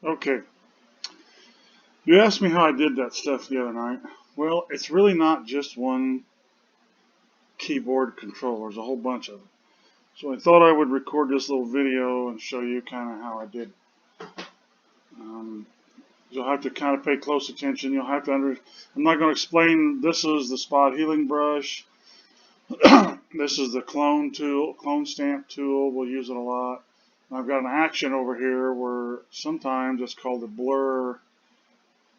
Okay, you asked me how I did that stuff the other night. Well, it's really not just one keyboard controller. There's a whole bunch of them. So I thought I would record this little video and show you kind of how I did it. You'll have to kind of pay close attention. You'll have to I'm not going to explain. This is the spot healing brush. This is the clone stamp tool. We'll use it a lot. And I've got an action over here where sometimes it's called a blur.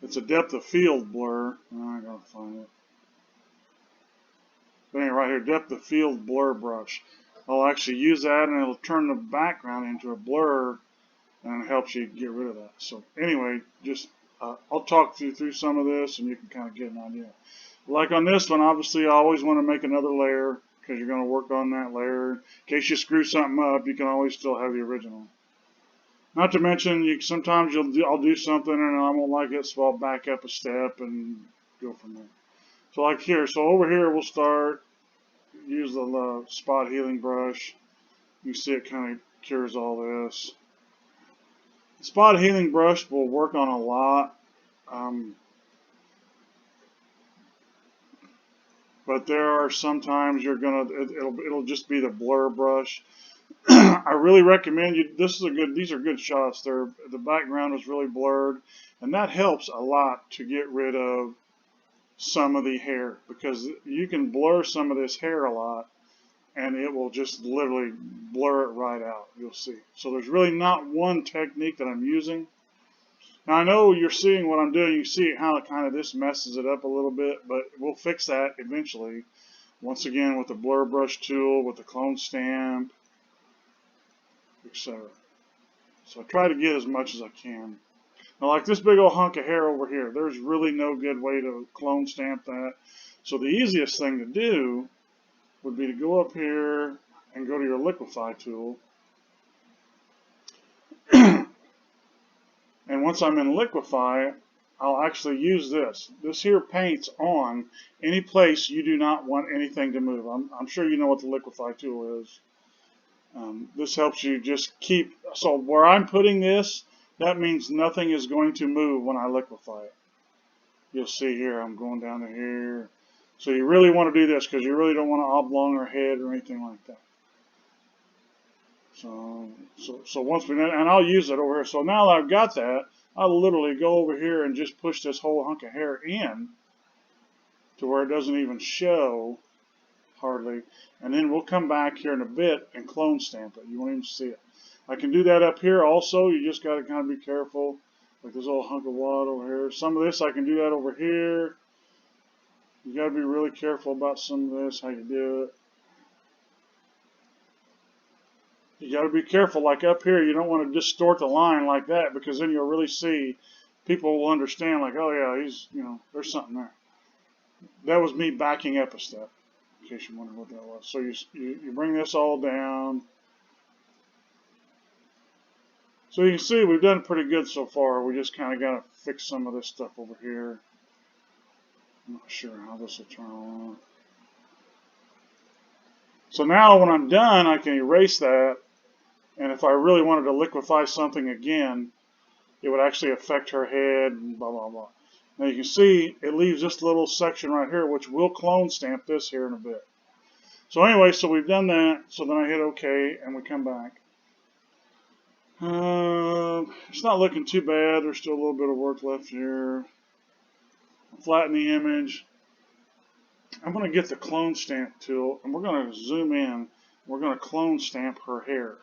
It's a depth of field blur. I gotta find it. But anyway, right here, depth of field blur brush. I'll actually use that and it'll turn the background into a blur and it helps you get rid of that. So anyway, just I'll talk through some of this and you can kind of get an idea. Like on this one, obviously I always want to make another layer because you're going to work on that layer. In case you screw something up, you can always still have the original. Not to mention, sometimes I'll do something and I won't like it, so I'll back up a step and go from there. So like here, so over here we'll start, use the spot healing brush. You see it kind of cures all this. The spot healing brush will work on a lot, but there are sometimes it'll just be the blur brush. I really recommend you. These are good shots. The background is really blurred, and that helps a lot to get rid of some of the hair because you can blur some of this hair a lot, and it will just literally blur it right out. You'll see. So there's really not one technique that I'm using. Now I know you're seeing what I'm doing. You see how it kind of this messes it up a little bit, but we'll fix that eventually. Once again with the blur brush tool, with the clone stamp, etc. So I try to get as much as I can. Now like this big old hunk of hair over here, there's really no good way to clone stamp that. So the easiest thing to do would be to go up here and go to your liquefy tool. And once I'm in liquefy, I'll actually use this. This here paints on any place you do not want anything to move. I'm sure you know what the liquefy tool is. This helps you just keep, so where I'm putting this, that means nothing is going to move when I liquefy it. You'll see here, I'm going down to here. So you really want to do this because you really don't want to oblong or head or anything like that. So once we, and I'll use it over here. So now that I've got that, I'll literally go over here and just push this whole hunk of hair in to where it doesn't even show hardly. And then we'll come back here in a bit and clone stamp it. You won't even see it. I can do that up here also. You just got to kind of be careful. Like this little hunk of wad over here. Some of this I can do that over here. You got to be really careful about some of this, how you do it. You got to be careful, like up here, you don't want to distort the line like that because then you'll really see, people will understand like, oh yeah, there's something there. That was me backing up a step, in case you wondered what that was. So you bring this all down. So you can see we've done pretty good so far. We just kind of got to fix some of this stuff over here. I'm not sure how this will turn on. So now when I'm done, I can erase that. And if I really wanted to liquefy something again, it would actually affect her head and blah, blah, blah. Now you can see it leaves this little section right here, which will clone stamp this here in a bit. So anyway, so we've done that. So then I hit OK and we come back. It's not looking too bad. There's still a little bit of work left here. Flatten the image. I'm going to get the clone stamp tool and we're going to zoom in. We're going to clone stamp her hair.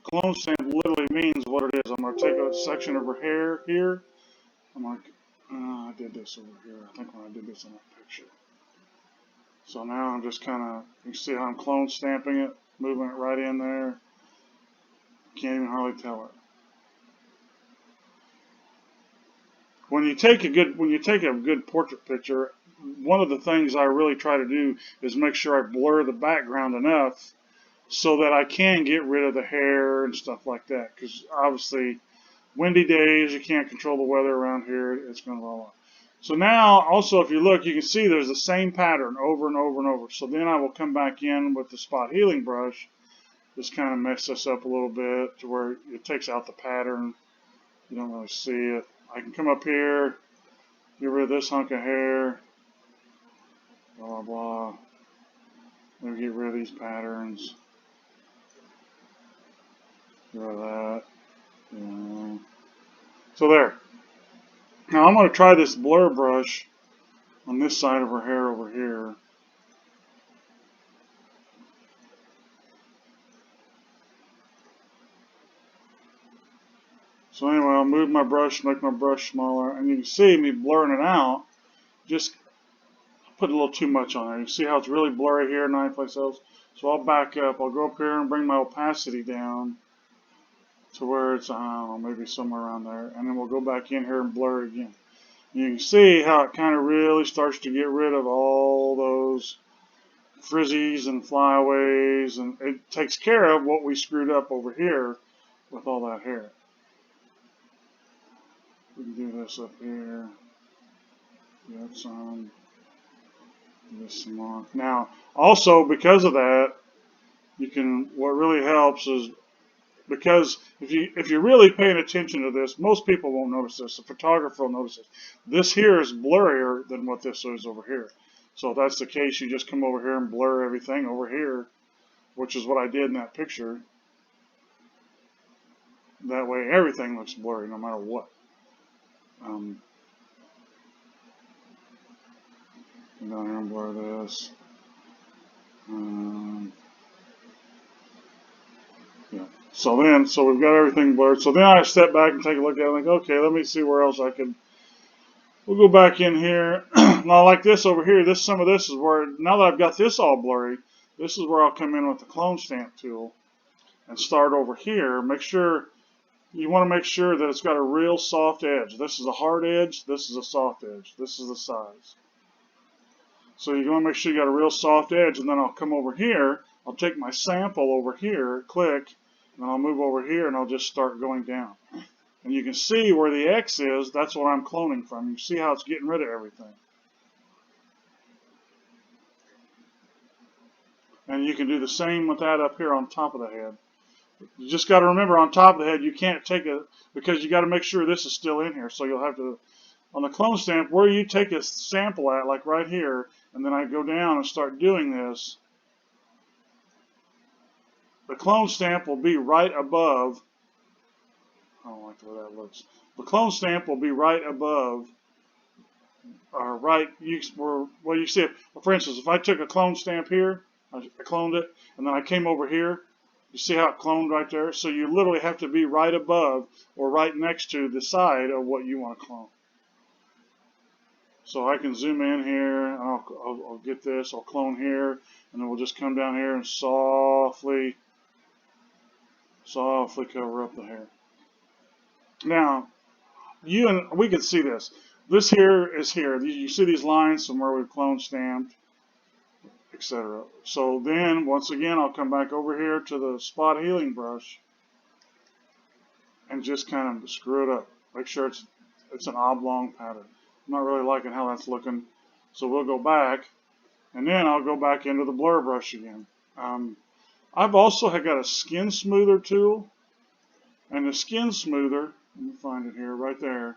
Clone stamp literally means what it is. I'm going to take a section of her hair here. I'm like, I did this over here. I think when I did this in that picture. So now I'm just kind of, you see how I'm clone stamping it, moving it right in there. Can't even hardly tell it. When you take a good portrait picture, one of the things I really try to do is make sure I blur the background enough so that I can get rid of the hair and stuff like that. Because obviously, windy days, you can't control the weather around here. It's going to roll on. So now, also, if you look, you can see there's the same pattern over and over and over. So then I will come back in with the spot healing brush. Just kind of mess this up a little bit to where it takes out the pattern. You don't really see it. I can come up here, get rid of this hunk of hair, blah, blah, blah. Maybe get rid of these patterns. Get rid of that. Yeah. So there. Now I'm going to try this blur brush on this side of her hair over here. So anyway, I'll move my brush, make my brush smaller, and you can see me blurring it out. Just put a little too much on there. You see how it's really blurry here, 9 else. So I'll back up. I'll go up here and bring my opacity down to where it's, I don't know, maybe somewhere around there. And then we'll go back in here and blur it again. You can see how it kind of really starts to get rid of all those frizzies and flyaways, and it takes care of what we screwed up over here with all that hair. We can do this up here. Get some. This some more. Now, also because of that, you can. What really helps is because if you're really paying attention to this, most people won't notice this. The photographer will notice it. This here is blurrier than what this is over here. So if that's the case, you just come over here and blur everything over here, which is what I did in that picture. That way, everything looks blurry no matter what. Come down here and blur this. Yeah. So we've got everything blurred. So then I step back and take a look at it and think, okay, let me see where else I can. We'll go back in here. Now, like this over here, some of this is where, now that I've got this all blurry, this is where I'll come in with the clone stamp tool and start over here. You want to make sure that it's got a real soft edge. This is a hard edge. This is a soft edge. This is the size. So you want to make sure you got a real soft edge, and then I'll come over here. I'll take my sample over here, click, and then I'll move over here, and I'll just start going down. And you can see where the X is. That's what I'm cloning from. You see how it's getting rid of everything. And you can do the same with that up here on top of the head. You just got to remember, on top of the head, you can't take it because you got to make sure this is still in here. So you'll have to, on the clone stamp, where you take a sample at, like right here, and then I go down and start doing this, the clone stamp will be right above. I don't like the way that looks. The clone stamp will be right above, or right, you see it. For instance, if I took a clone stamp here, I cloned it, and then I came over here, you see how it cloned right there? So you literally have to be right above or right next to the side of what you want to clone. So I can zoom in here, and I'll get this, I'll clone here, and then we'll just come down here and softly cover up the hair. Now, we can see this. This here is here. You see these lines from where we've clone stamped, etc. So then, once again, I'll come back over here to the spot healing brush and just kind of screw it up. Make sure it's an oblong pattern. I'm not really liking how that's looking, so we'll go back, and then I'll go back into the blur brush again. I've also got a skin smoother tool, and the skin smoother, let me find it here, right there,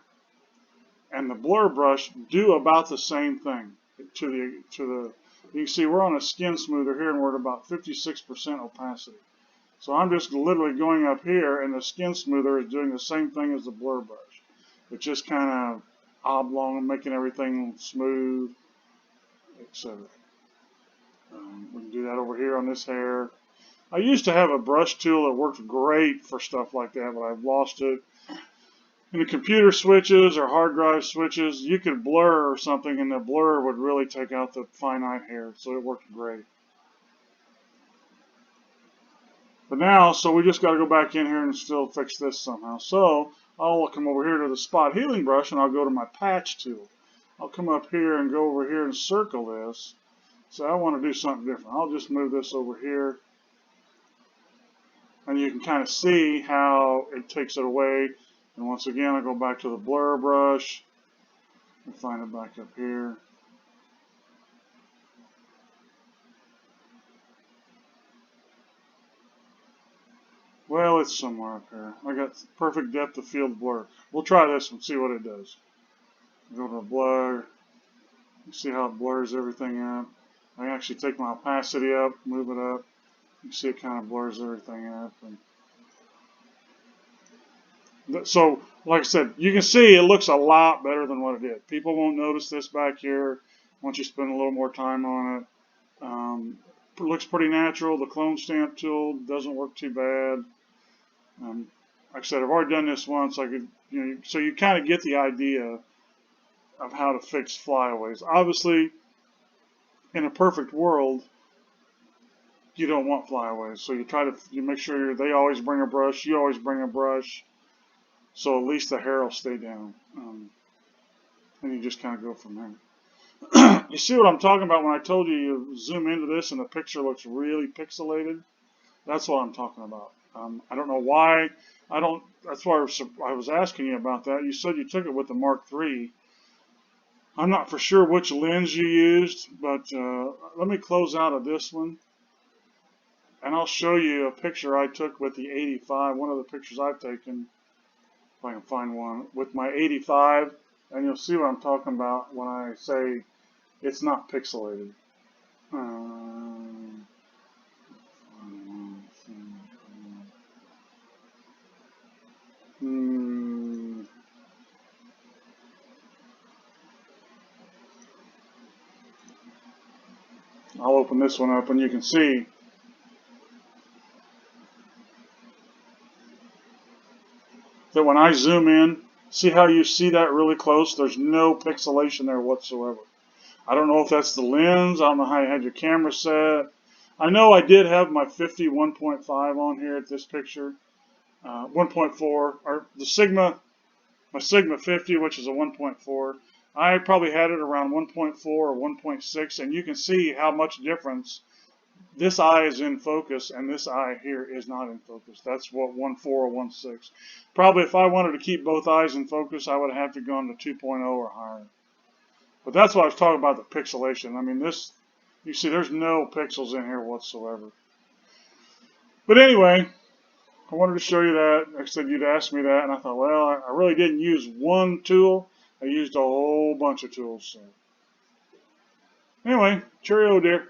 and the blur brush do about the same thing. You can see we're on a skin smoother here, and we're at about 56% opacity. So I'm just literally going up here, and the skin smoother is doing the same thing as the blur brush. It's just kind of oblong, making everything smooth, etc. We can do that over here on this hair. I used to have a brush tool that worked great for stuff like that, but I've lost it. In the computer switches or hard drive switches, you could blur or something, and the blur would really take out the finite hair, so it worked great. But now, so we just got to go back in here and still fix this somehow. So I'll come over here to the spot healing brush, and I'll go to my patch tool. I'll come up here and go over here and circle this. So I want to do something different. I'll just move this over here. And you can kind of see how it takes it away. And once again, I go back to the blur brush and find it back up here. Well, it's somewhere up here. I got perfect depth of field blur. We'll try this one, see what it does. Go to blur. You see how it blurs everything up. I actually take my opacity up, move it up. You see it kind of blurs everything up. And so, like I said, you can see it looks a lot better than what it did. People won't notice this back here once you spend a little more time on it. It looks pretty natural. The clone stamp tool doesn't work too bad. Like I said, I've already done this once. I could, so you kind of get the idea of how to fix flyaways. Obviously, in a perfect world, you don't want flyaways, so you make sure they always bring a brush. You always bring a brush, so at least the hair will stay down. And you just kind of go from there. You see what I'm talking about when I told you zoom into this and the picture looks really pixelated? That's what I'm talking about. I don't know why. That's why I was asking you about that. You said you took it with the Mark III. I'm not for sure which lens you used, but let me close out of this one, and I'll show you a picture I took with the 85. One of the pictures I've taken, if I can find one, with my 85, and you'll see what I'm talking about when I say it's not pixelated. I'll open this one up and you can see that when I zoom in, see how you see that really close? There's no pixelation there whatsoever. I don't know if that's the lens. I don't know how you had your camera set. I know I did have my 50 1.5 on here at this picture. 1.4, or the Sigma, my Sigma 50, which is a 1.4. I probably had it around 1.4 or 1.6, and you can see how much difference this eye is in focus and this eye here is not in focus. That's what 1.4 or 1.6. Probably if I wanted to keep both eyes in focus, I would have to go into 2.0 or higher. But that's what I was talking about, the pixelation. I mean, this, you see there's no pixels in here whatsoever. But anyway, I wanted to show you that. Like I said, you'd asked me that, and I thought, well, I really didn't use one tool. I used a whole bunch of tools. So. Anyway, cheerio, dear.